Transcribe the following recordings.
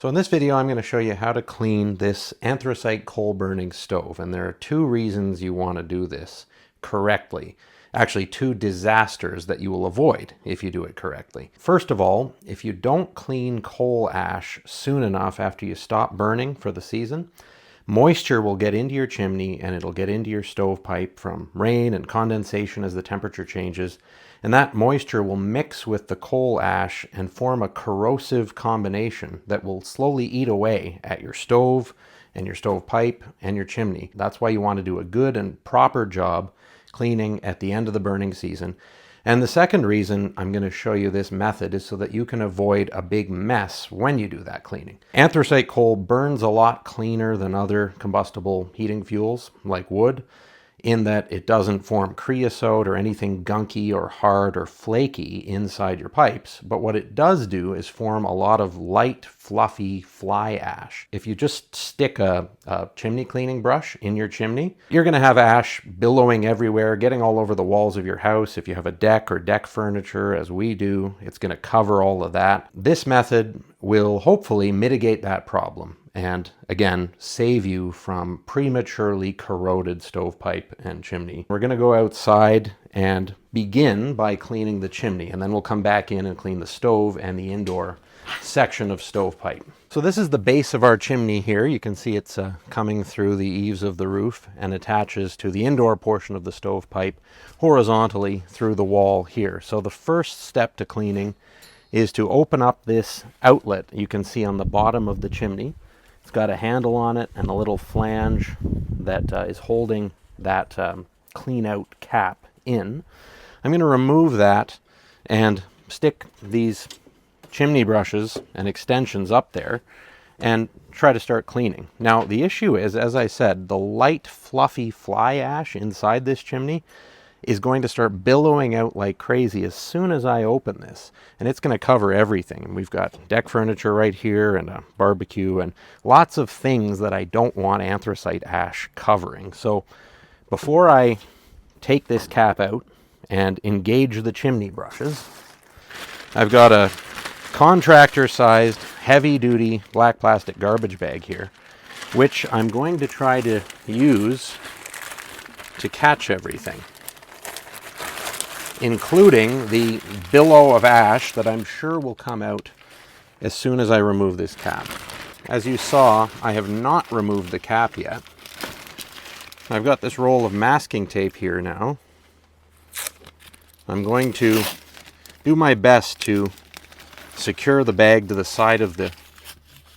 So in this video, I'm going to show you how to clean this anthracite coal burning stove. And there are two reasons you want to do this correctly. Actually, two disasters that you will avoid if you do it correctly. First of all, if you don't clean coal ash soon enough after you stop burning for the season, moisture will get into your chimney and it'll get into your stovepipe from rain and condensation as the temperature changes. And that moisture will mix with the coal ash and form a corrosive combination that will slowly eat away at your stove and your stovepipe and your chimney. That's why you want to do a good and proper job cleaning at the end of the burning season. And the second reason I'm going to show you this method is so that you can avoid a big mess when you do that cleaning. Anthracite coal burns a lot cleaner than other combustible heating fuels like wood, in that it doesn't form creosote or anything gunky or hard or flaky inside your pipes. But what it does do is form a lot of light, fluffy fly ash. If you just stick a chimney cleaning brush in your chimney, you're going to have ash billowing everywhere, getting all over the walls of your house. If you have a deck or deck furniture, as we do, it's going to cover all of that. This method will hopefully mitigate that problem and again save you from prematurely corroded stovepipe and chimney. We're going to go outside and begin by cleaning the chimney, and then we'll come back in and clean the stove and the indoor section of stovepipe. So this is the base of our chimney here. You can see it's coming through the eaves of the roof and attaches to the indoor portion of the stovepipe horizontally through the wall here. So the first step to cleaning is to open up this outlet you can see on the bottom of the chimney. It's got a handle on it and a little flange that is holding that clean out cap in. I'm going to remove that and stick these chimney brushes and extensions up there and try to start cleaning. Now the issue is, as I said, the light fluffy fly ash inside this chimney is going to start billowing out like crazy as soon as I open this, and it's going to cover everything. And we've got deck furniture right here and a barbecue and lots of things that I don't want anthracite ash covering. So before I take this cap out and engage the chimney brushes, I've got a contractor sized heavy duty black plastic garbage bag here, which I'm going to try to use to catch everything, including the billow of ash that I'm sure will come out as soon as I remove this cap. As you saw, I have not removed the cap yet. I've got this roll of masking tape here now. I'm going to do my best to secure the bag to the side of the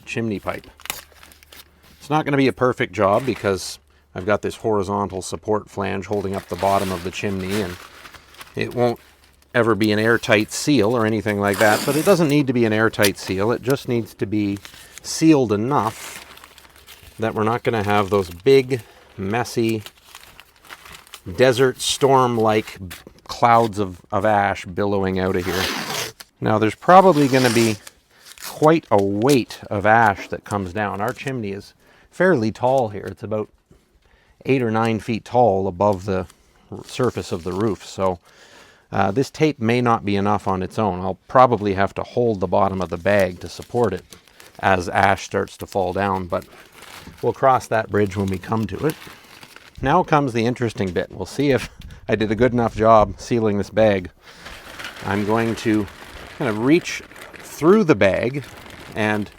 chimney pipe. It's not going to be a perfect job because I've got this horizontal support flange holding up the bottom of the chimney, and it won't ever be an airtight seal or anything like that, but it doesn't need to be an airtight seal. It just needs to be sealed enough that we're not going to have those big, messy, desert storm-like clouds of ash billowing out of here. Now, there's probably going to be quite a weight of ash that comes down. Our chimney is fairly tall here. It's about 8 or 9 feet tall above the surface of the roof, so this tape may not be enough on its own. I'll probably have to hold the bottom of the bag to support it as ash starts to fall down, but we'll cross that bridge when we come to it. Now comes the interesting bit. We'll see if I did a good enough job sealing this bag. I'm going to kind of reach through the bag and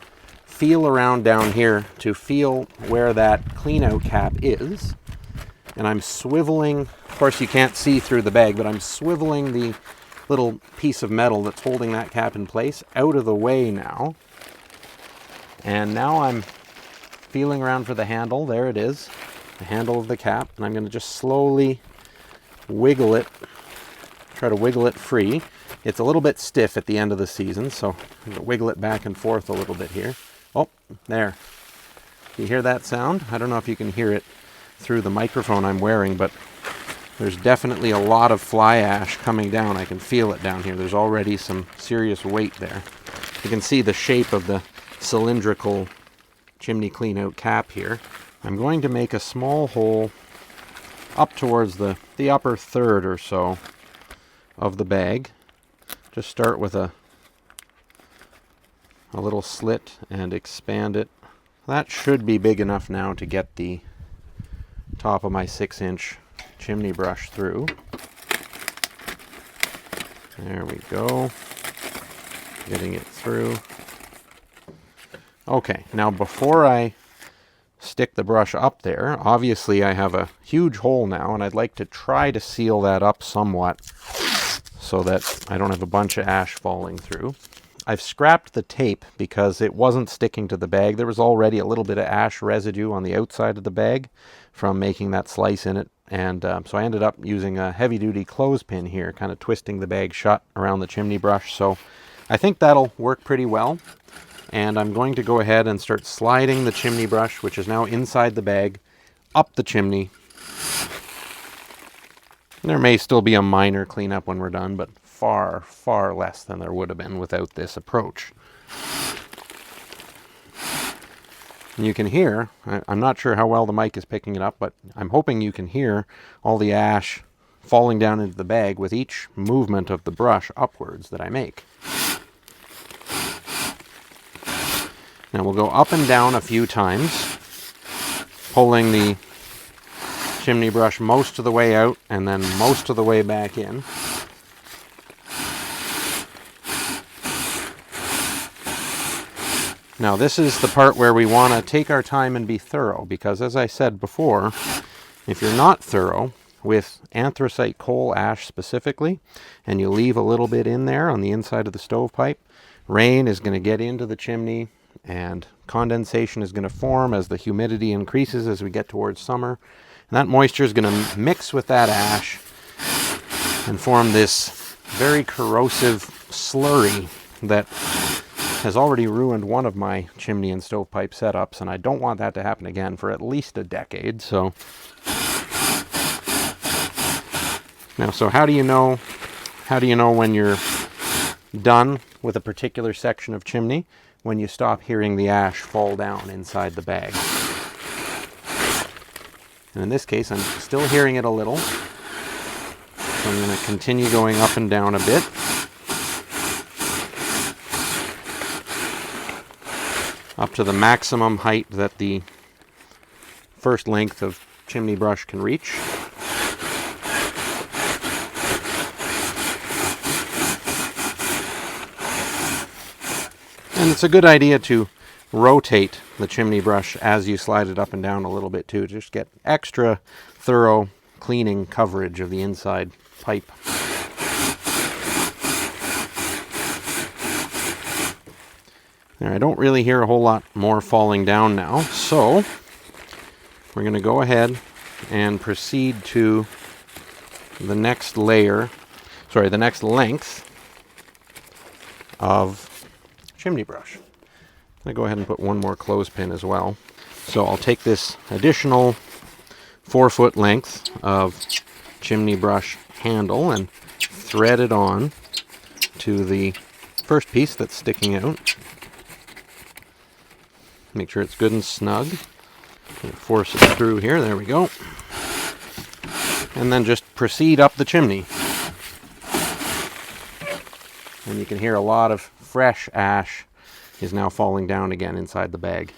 feel around down here to feel where that clean out cap is. And I'm swiveling, of course you can't see through the bag, but I'm swiveling the little piece of metal that's holding that cap in place out of the way now. And now I'm feeling around for the handle. There it is, the handle of the cap. And I'm going to just slowly wiggle it, try to wiggle it free. It's a little bit stiff at the end of the season, so I'm going to wiggle it back and forth a little bit here. Oh, there. You hear that sound? I don't know if you can hear it through the microphone I'm wearing, but there's definitely a lot of fly ash coming down. I can feel it down here. There's already some serious weight there. You can see the shape of the cylindrical chimney clean out cap here. I'm going to make a small hole up towards the upper third or so of the bag. Just start with a a little slit and expand it. That should be big enough now to get the top of my 6-inch chimney brush through. There we go. Getting it through. Okay, now before I stick the brush up there, obviously I have a huge hole now, and I'd like to try to seal that up somewhat so that I don't have a bunch of ash falling through. I've scrapped the tape because it wasn't sticking to the bag. There was already a little bit of ash residue on the outside of the bag from making that slice in it, and so I ended up using a heavy-duty clothespin here, kind of twisting the bag shut around the chimney brush. So I think that'll work pretty well. And I'm going to go ahead and start sliding the chimney brush, which is now inside the bag, up the chimney. There may still be a minor cleanup when we're done, but far, far less than there would have been without this approach. And you can hear, I'm not sure how well the mic is picking it up, but I'm hoping you can hear all the ash falling down into the bag with each movement of the brush upwards that I make. Now we'll go up and down a few times, pulling the chimney brush most of the way out and then most of the way back in. Now this is the part where we want to take our time and be thorough, because as I said before, if you're not thorough with anthracite coal ash specifically, and you leave a little bit in there on the inside of the stovepipe, rain is going to get into the chimney, and condensation is going to form as the humidity increases as we get towards summer. And that moisture is going to mix with that ash and form this very corrosive slurry that has already ruined one of my chimney and stovepipe setups, and I don't want that to happen again for at least a decade. So now, how do you know when you're done with a particular section of chimney? When you stop hearing the ash fall down inside the bag. And in this case, I'm still hearing it a little. So I'm going to continue going up and down a bit. Up to the maximum height that the first length of chimney brush can reach. And it's a good idea to rotate the chimney brush as you slide it up and down a little bit too, just get extra thorough cleaning coverage of the inside pipe. Now, I don't really hear a whole lot more falling down now, so we're going to go ahead and proceed to the next the next length of chimney brush. I'm going to go ahead and put one more clothespin as well. So I'll take this additional 4-foot length of chimney brush handle and thread it on to the first piece that's sticking out. Make sure it's good and snug. Force it through here. There we go. And then just proceed up the chimney. And you can hear a lot of fresh ash is now falling down again inside the bag.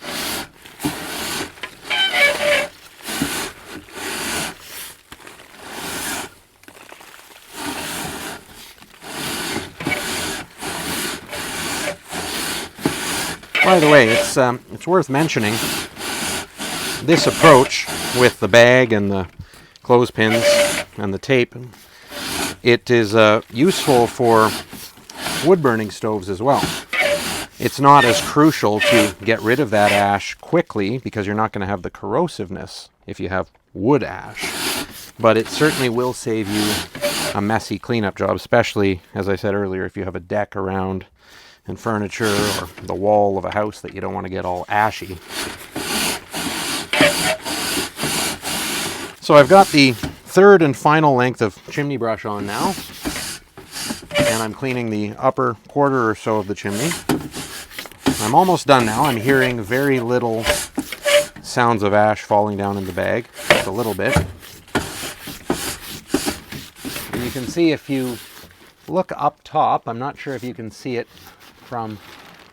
By the way, it's worth mentioning this approach with the bag and the clothespins and the tape. It is useful for wood burning stoves as well. It's not as crucial to get rid of that ash quickly because you're not going to have the corrosiveness if you have wood ash. But it certainly will save you a messy cleanup job, especially, as I said earlier, if you have a deck around and furniture or the wall of a house that you don't want to get all ashy. So I've got the third and final length of chimney brush on now, and I'm cleaning the upper quarter or so of the chimney. I'm almost done now. I'm hearing very little sounds of ash falling down in the bag, just a little bit. And you can see if you look up top, I'm not sure if you can see it from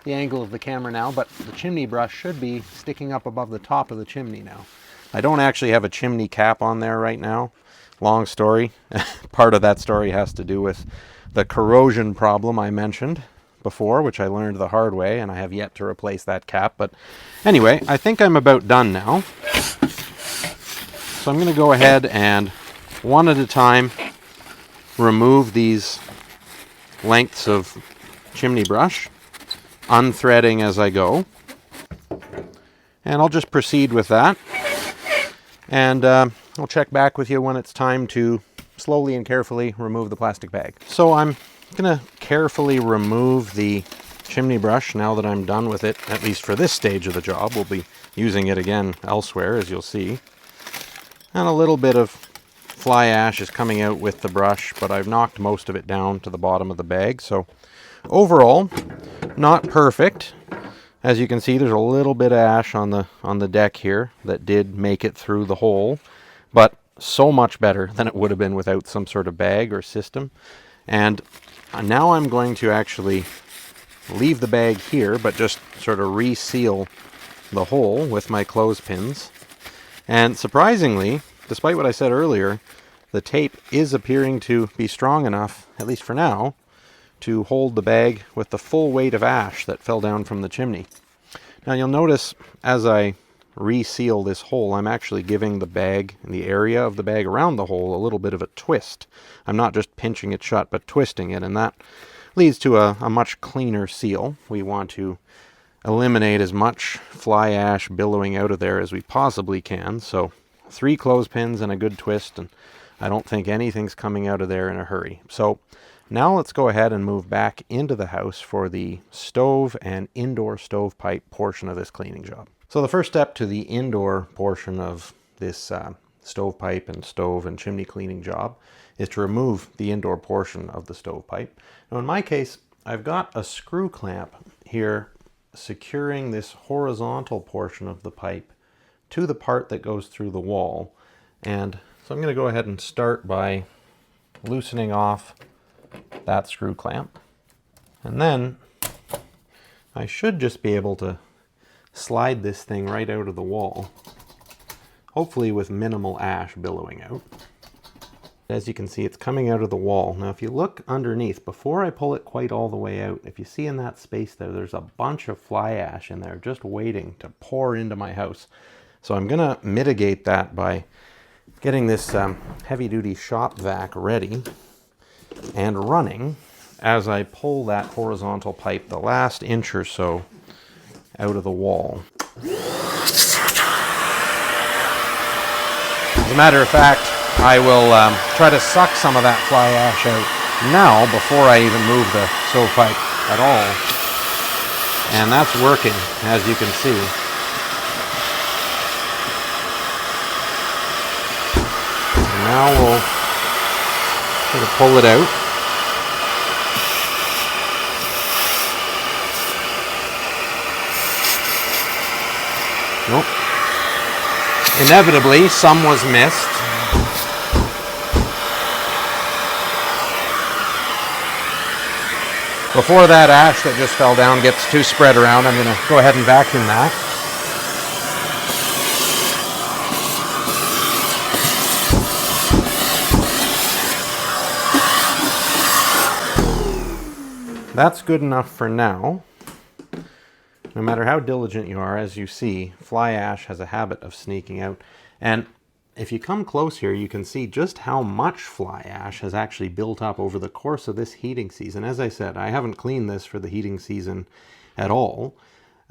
the angle of the camera now, but the chimney brush should be sticking up above the top of the chimney now. I don't actually have a chimney cap on there right now. Long story. Part of that story has to do with the corrosion problem I mentioned before, which I learned the hard way, and I have yet to replace that cap. But anyway, I think I'm about done now. So I'm going to go ahead and one at a time remove these lengths of chimney brush, unthreading as I go. And I'll just proceed with that. And I'll check back with you when it's time to slowly and carefully remove the plastic bag. So I'm going to carefully remove the chimney brush now that I'm done with it, at least for this stage of the job. We'll be using it again elsewhere, as you'll see. And a little bit of fly ash is coming out with the brush, but I've knocked most of it down to the bottom of the bag. So overall, not perfect. As you can see, there's a little bit of ash on the deck here that did make it through the hole, but so much better than it would have been without some sort of bag or system. And now I'm going to actually leave the bag here, but just sort of reseal the hole with my clothespins. And surprisingly, despite what I said earlier, the tape is appearing to be strong enough, at least for now, to hold the bag with the full weight of ash that fell down from the chimney. Now you'll notice as I reseal this hole, I'm actually giving the bag and the area of the bag around the hole a little bit of a twist. I'm not just pinching it shut, but twisting it, and that leads to a much cleaner seal. We want to eliminate as much fly ash billowing out of there as we possibly can. So 3 clothespins and a good twist, and I don't think anything's coming out of there in a hurry. So now let's go ahead and move back into the house for the stove and indoor stovepipe portion of this cleaning job. So the first step to the indoor portion of this stovepipe and stove and chimney cleaning job is to remove the indoor portion of the stovepipe. Now in my case, I've got a screw clamp here securing this horizontal portion of the pipe to the part that goes through the wall. And so I'm going to go ahead and start by loosening off that screw clamp. And then I should just be able to slide this thing right out of the wall, hopefully with minimal ash billowing out. As you can see, it's coming out of the wall. Now if you look underneath, before I pull it quite all the way out, if you see in that space there, there's a bunch of fly ash in there just waiting to pour into my house. So I'm gonna mitigate that by getting this heavy-duty shop vac ready and running as I pull that horizontal pipe the last inch or so out of the wall. As a matter of fact, I will try to suck some of that fly ash out now before I even move the stovepipe at all. And that's working, as you can see. And now we'll sort of pull it out. Nope. Inevitably, some was missed. Before that ash that just fell down gets too spread around, I'm going to go ahead and vacuum that. That's good enough for now. No matter how diligent you are, as you see, fly ash has a habit of sneaking out. And if you come close here, you can see just how much fly ash has actually built up over the course of this heating season. As I said, I haven't cleaned this for the heating season at all.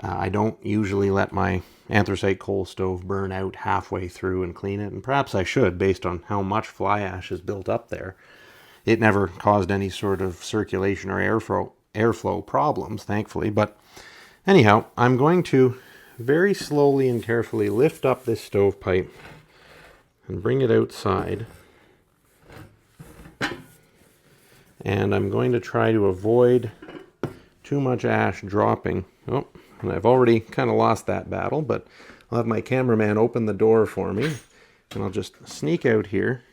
I don't usually let my anthracite coal stove burn out halfway through and clean it, and perhaps I should, based on how much fly ash is built up there. It never caused any sort of circulation or airflow problems, thankfully, but anyhow, I'm going to very slowly and carefully lift up this stovepipe and bring it outside. And I'm going to try to avoid too much ash dropping. Oh, and I've already kind of lost that battle, but I'll have my cameraman open the door for me, and I'll just sneak out here.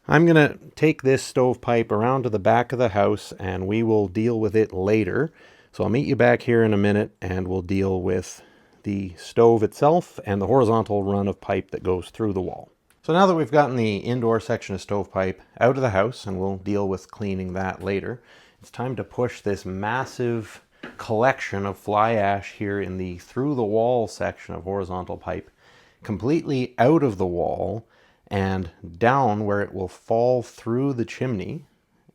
I'm going to take this stovepipe around to the back of the house and we will deal with it later. So I'll meet you back here in a minute and we'll deal with the stove itself and the horizontal run of pipe that goes through the wall. So now that we've gotten the indoor section of stovepipe out of the house, and we'll deal with cleaning that later, it's time to push this massive collection of fly ash here in the through the wall section of horizontal pipe completely out of the wall and down where it will fall through the chimney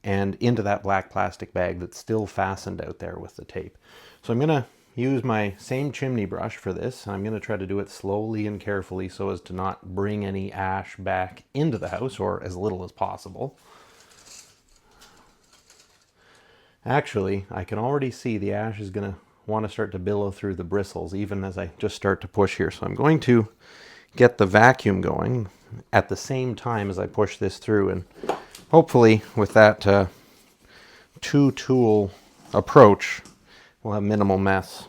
and into that black plastic bag that's still fastened out there with the tape. So I'm going to use my same chimney brush for this. I'm going to try to do it slowly and carefully so as to not bring any ash back into the house, or as little as possible. Actually, I can already see the ash is going to want to start to billow through the bristles even as I just start to push here. So I'm going to get the vacuum going at the same time as I push this through, and hopefully with that two-tool approach we'll have minimal mess.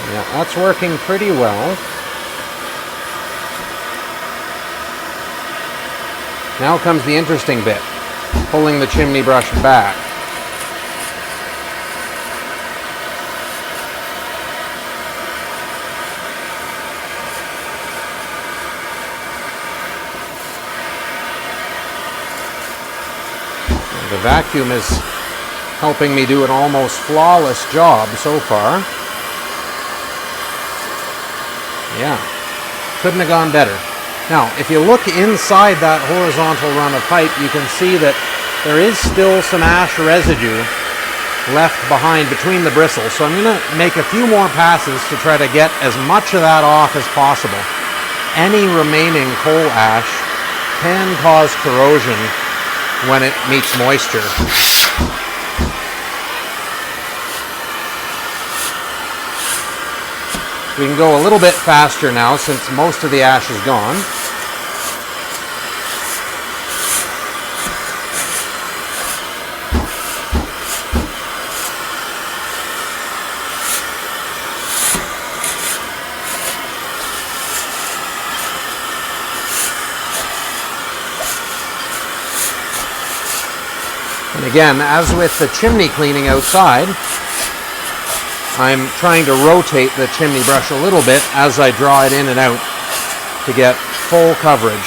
Yeah, that's working pretty well. Now comes the interesting bit, pulling the chimney brush back. The vacuum is helping me do an almost flawless job so far. Yeah, couldn't have gone better. Now, if you look inside that horizontal run of pipe, you can see that there is still some ash residue left behind between the bristles. So I'm going to make a few more passes to try to get as much of that off as possible. Any remaining coal ash can cause corrosion when it meets moisture. We can go a little bit faster now since most of the ash is gone. And again, as with the chimney cleaning outside, I'm trying to rotate the chimney brush a little bit as I draw it in and out to get full coverage.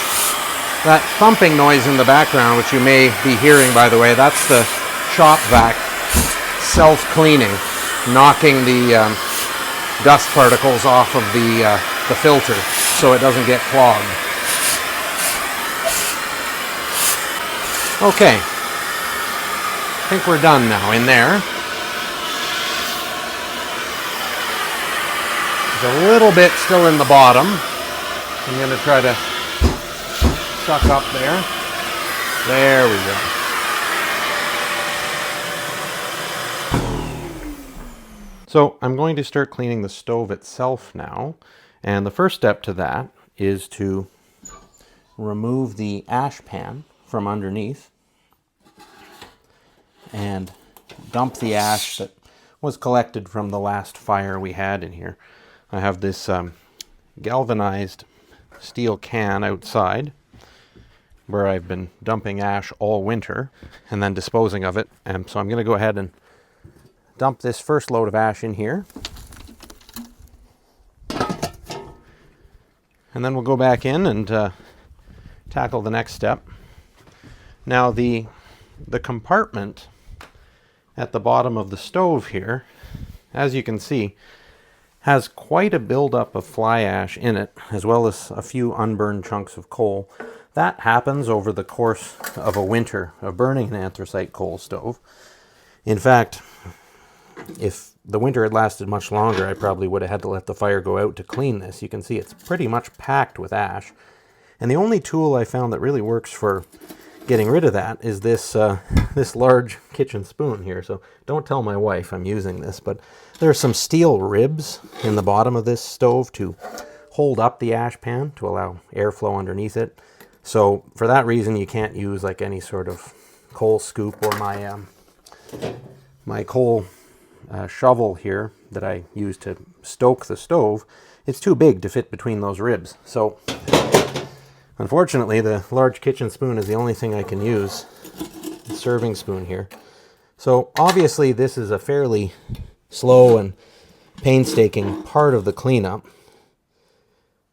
That thumping noise in the background, which you may be hearing by the way, that's the shop vac self-cleaning, knocking the dust particles off of the filter so it doesn't get clogged. Okay, I think we're done now in there. There's a little bit still in the bottom. I'm going to try to suck up there. There we go. So I'm going to start cleaning the stove itself now. And the first step to that is to remove the ash pan from underneath and dump the ash that was collected from the last fire we had in here. I have this galvanized steel can outside where I've been dumping ash all winter and then disposing of it. And so I'm going to go ahead and dump this first load of ash in here. And then we'll go back in and tackle the next step. Now the compartment at the bottom of the stove here, as you can see, has quite a buildup of fly ash in it, as well as a few unburned chunks of coal. That happens over the course of a winter of burning an anthracite coal stove. In fact, if the winter had lasted much longer, I probably would have had to let the fire go out to clean this. You can see it's pretty much packed with ash. And the only tool I found that really works for getting rid of that is this this large kitchen spoon here. So don't tell my wife I'm using this, but there are some steel ribs in the bottom of this stove to hold up the ash pan to allow airflow underneath it. So for that reason, you can't use like any sort of coal scoop or My coal shovel here that I use to stoke the stove, it's too big to fit between those ribs. So unfortunately, the large kitchen spoon is the only thing I can use, the serving spoon here. So obviously this is a fairly slow and painstaking part of the cleanup.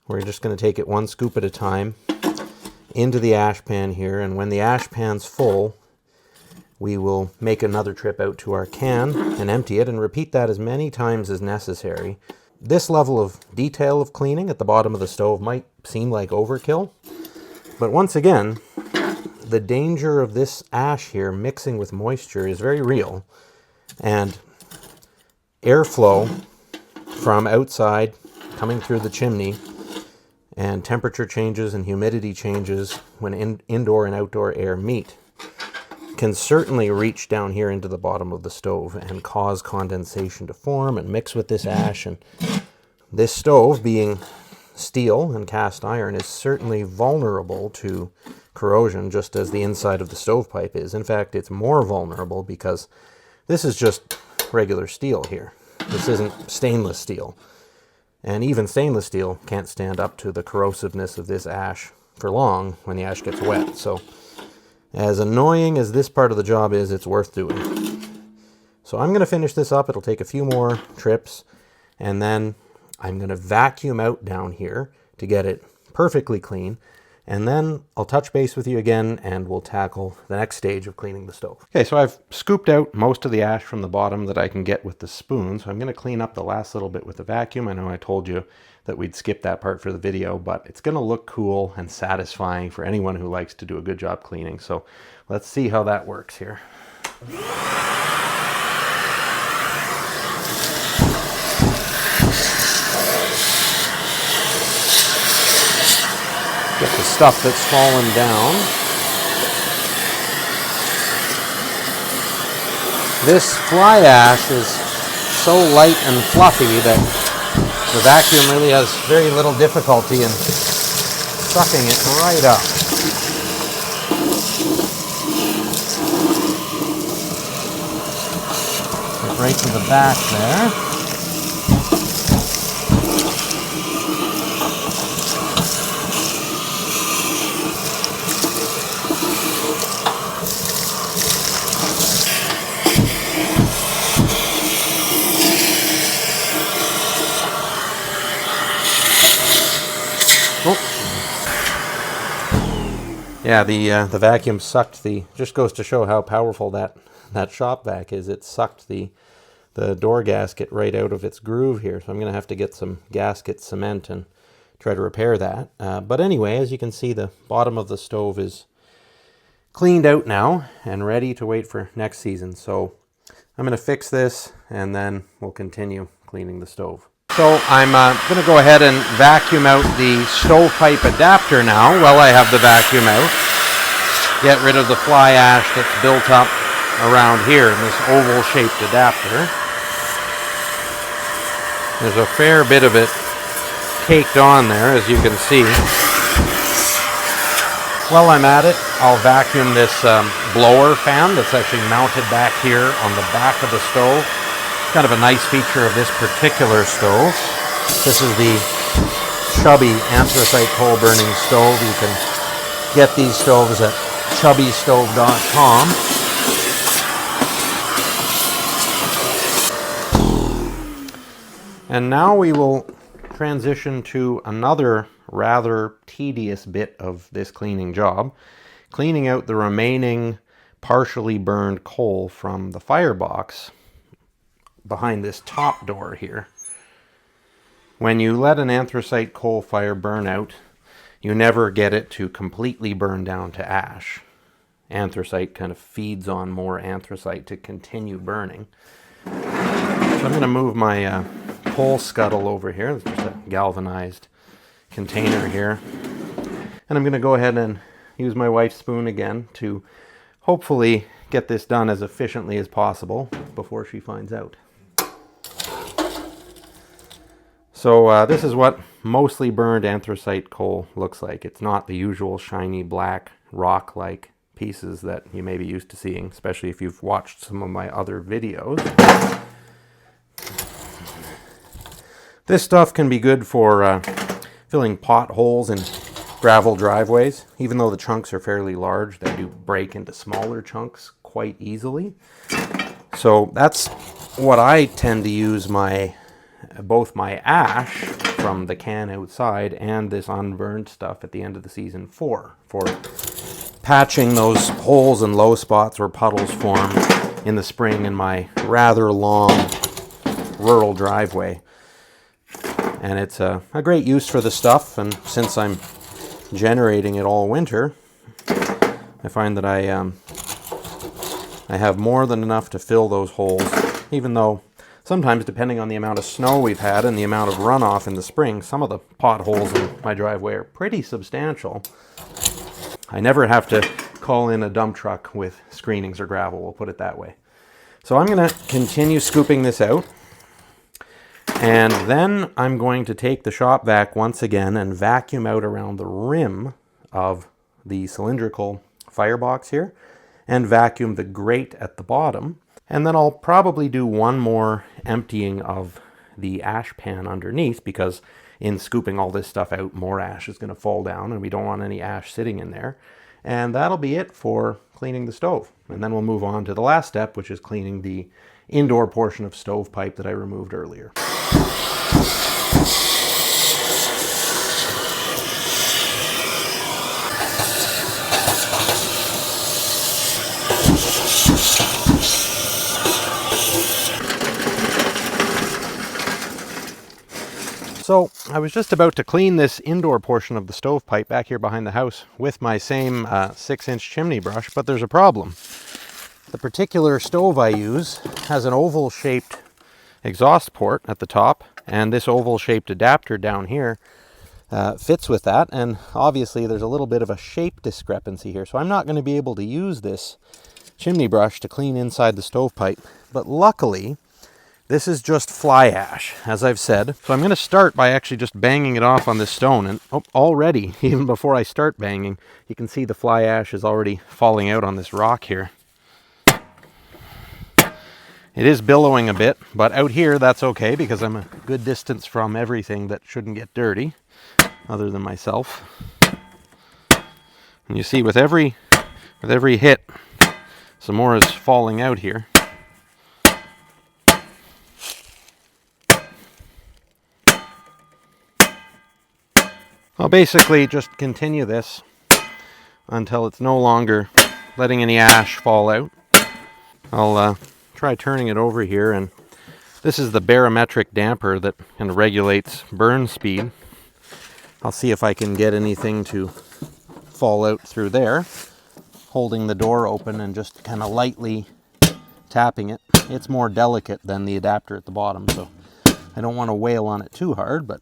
We're just going to take it one scoop at a time into the ash pan here, and when the ash pan's full, we will make another trip out to our can and empty it and repeat that as many times as necessary. This level of detail of cleaning at the bottom of the stove might seem like overkill, but once again, the danger of this ash here mixing with moisture is very real, and airflow from outside coming through the chimney and temperature changes and humidity changes when indoor and outdoor air meet can certainly reach down here into the bottom of the stove and cause condensation to form and mix with this ash. And this stove, being steel and cast iron, is certainly vulnerable to corrosion, just as the inside of the stovepipe is. In fact, it's more vulnerable because this is just regular steel here. This isn't stainless steel. And even stainless steel can't stand up to the corrosiveness of this ash for long when the ash gets wet. So as annoying as this part of the job is, it's worth doing. So I'm going to finish this up. It'll take a few more trips, and then I'm going to vacuum out down here to get it perfectly clean. And then I'll touch base with you again and we'll tackle the next stage of cleaning the stove. Okay, so I've scooped out most of the ash from the bottom that I can get with the spoon. So I'm going to clean up the last little bit with the vacuum. I know I told you that we'd skip that part for the video, but it's going to look cool and satisfying for anyone who likes to do a good job cleaning. So let's see how that works here. Get the stuff that's fallen down. This fly ash is so light and fluffy that the vacuum really has very little difficulty in sucking it right up. Get right to the back there. Yeah, the vacuum sucked just goes to show how powerful that shop vac is. It sucked the door gasket right out of its groove here. So I'm going to have to get some gasket cement and try to repair that. But anyway, as you can see, the bottom of the stove is cleaned out now and ready to wait for next season. So I'm going to fix this and then we'll continue cleaning the stove. So I'm going to go ahead and vacuum out the stovepipe adapter now while I have the vacuum out. Get rid of the fly ash that's built up around here in this oval-shaped adapter. There's a fair bit of it caked on there, as you can see. While I'm at it, I'll vacuum this blower fan that's actually mounted back here on the back of the stove. Kind of a nice feature of this particular stove. This is the Chubby anthracite coal burning stove. You can get these stoves at chubbystove.com. And now we will transition to another rather tedious bit of this cleaning job, cleaning out the remaining partially burned coal from the firebox behind this top door here. When you let an anthracite coal fire burn out, you never get it to completely burn down to ash. Anthracite kind of feeds on more anthracite to continue burning. So I'm going to move my coal scuttle over here. It's just a galvanized container here. And I'm going to go ahead and use my wife's spoon again to hopefully get this done as efficiently as possible before she finds out. So this is what mostly burned anthracite coal looks like. It's not the usual shiny black rock-like pieces that you may be used to seeing, especially if you've watched some of my other videos. This stuff can be good for filling potholes in gravel driveways. Even though the chunks are fairly large, they do break into smaller chunks quite easily. So that's what I tend to use both my ash from the can outside and this unburned stuff at the end of the season for patching those holes and low spots where puddles form in the spring in my rather long rural driveway. And it's a great use for the stuff, and since I'm generating it all winter, I find that I have more than enough to fill those holes, even though sometimes, depending on the amount of snow we've had and the amount of runoff in the spring, some of the potholes in my driveway are pretty substantial. I never have to call in a dump truck with screenings or gravel, we'll put it that way. So I'm going to continue scooping this out, and then I'm going to take the shop vac once again and vacuum out around the rim of the cylindrical firebox here, and vacuum the grate at the bottom. And then I'll probably do one more emptying of the ash pan underneath, because in scooping all this stuff out, more ash is going to fall down, and we don't want any ash sitting in there. And that'll be it for cleaning the stove. And then we'll move on to the last step, which is cleaning the indoor portion of stovepipe that I removed earlier. So I was just about to clean this indoor portion of the stovepipe back here behind the house with my same 6-inch chimney brush, but there's a problem. The particular stove I use has an oval-shaped exhaust port at the top, and this oval-shaped adapter down here fits with that, and obviously there's a little bit of a shape discrepancy here, so I'm not going to be able to use this chimney brush to clean inside the stovepipe. But luckily, this is just fly ash, as I've said. So I'm going to start by actually just banging it off on this stone. And already, even before I start banging, you can see the fly ash is already falling out on this rock here. It is billowing a bit, but out here that's okay because I'm a good distance from everything that shouldn't get dirty, other than myself. And you see with every hit, some more is falling out here. I'll basically just continue this until it's no longer letting any ash fall out. I'll try turning it over here, and this is the barometric damper that kind of regulates burn speed. I'll see if I can get anything to fall out through there, holding the door open and just kind of lightly tapping it. It's more delicate than the adapter at the bottom, so I don't want to wail on it too hard, but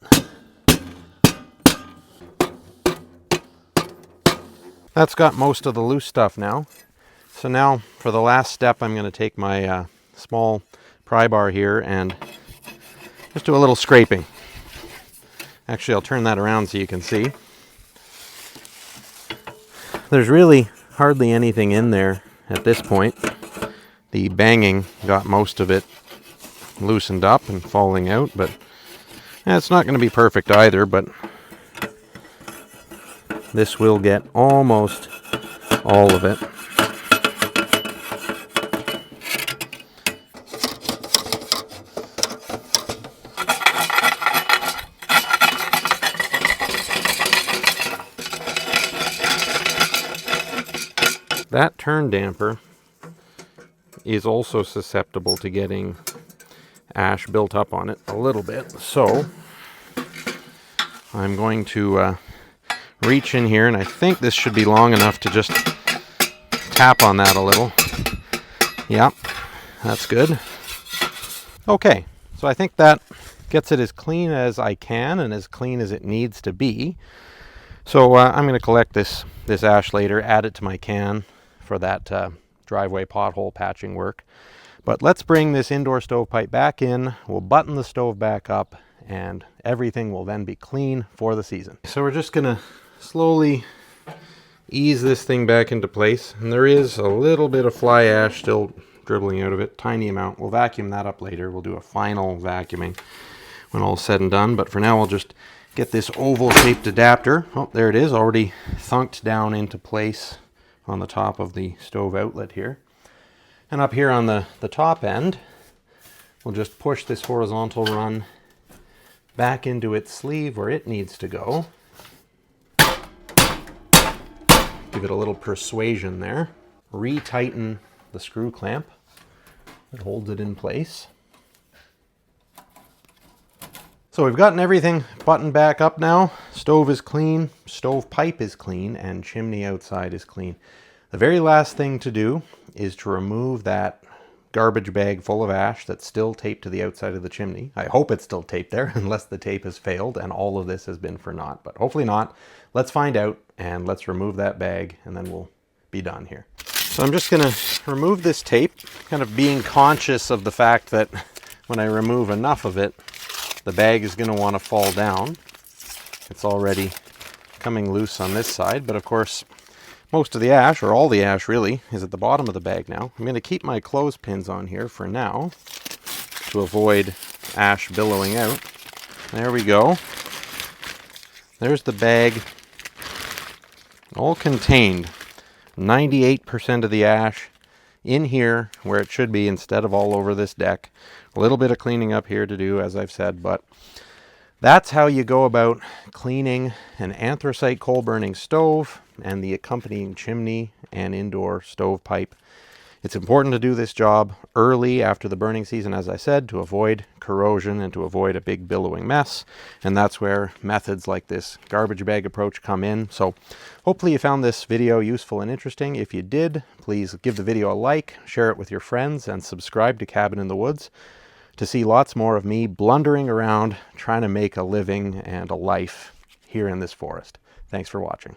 that's got most of the loose stuff now. So now for the last step, I'm going to take my small pry bar here and just do a little scraping. Actually, I'll turn that around so you can see. There's really hardly anything in there at this point. The banging got most of it loosened up and falling out, but it's not going to be perfect either, but this will get almost all of it. That turn damper is also susceptible to getting ash built up on it a little bit, so I'm going to reach in here, and I think this should be long enough to just tap on that a little. Yep, that's good. Okay, so I think that gets it as clean as I can and as clean as it needs to be. So I'm going to collect this ash later, add it to my can for that driveway pothole patching work. But let's bring this indoor stovepipe back in, we'll button the stove back up, and everything will then be clean for the season. So we're just going to slowly ease this thing back into place. And there is a little bit of fly ash still dribbling out of it, tiny amount. We'll vacuum that up later. We'll do a final vacuuming when all's said and done. But for now, we'll just get this oval-shaped adapter. Oh, there it is, already thunked down into place on the top of the stove outlet here. And up here on the top end, we'll just push this horizontal run back into its sleeve where it needs to go. Give it a little persuasion there. Retighten the screw clamp that holds it in place. So we've gotten everything buttoned back up now. Stove is clean, stove pipe is clean, and chimney outside is clean. The very last thing to do is to remove that garbage bag full of ash that's still taped to the outside of the chimney. I hope it's still taped there unless the tape has failed and all of this has been for naught, but hopefully not. Let's find out and let's remove that bag and then we'll be done here. So I'm just gonna remove this tape, kind of being conscious of the fact that when I remove enough of it, the bag is gonna wanna fall down. It's already coming loose on this side, but of course, most of the ash, or all the ash really, is at the bottom of the bag now. I'm gonna keep my clothespins on here for now to avoid ash billowing out. There we go. There's the bag all contained. 98% of the ash in here where it should be instead of all over this deck. A little bit of cleaning up here to do, as I've said, but that's how you go about cleaning an anthracite coal burning stove and the accompanying chimney and indoor stovepipe. It's important to do this job early after the burning season, as I said, to avoid corrosion and to avoid a big billowing mess. And that's where methods like this garbage bag approach come in. So hopefully you found this video useful and interesting. If you did, please give the video a like, share it with your friends, and subscribe to Cabin in the Woods to see lots more of me blundering around trying to make a living and a life here in this forest. Thanks for watching.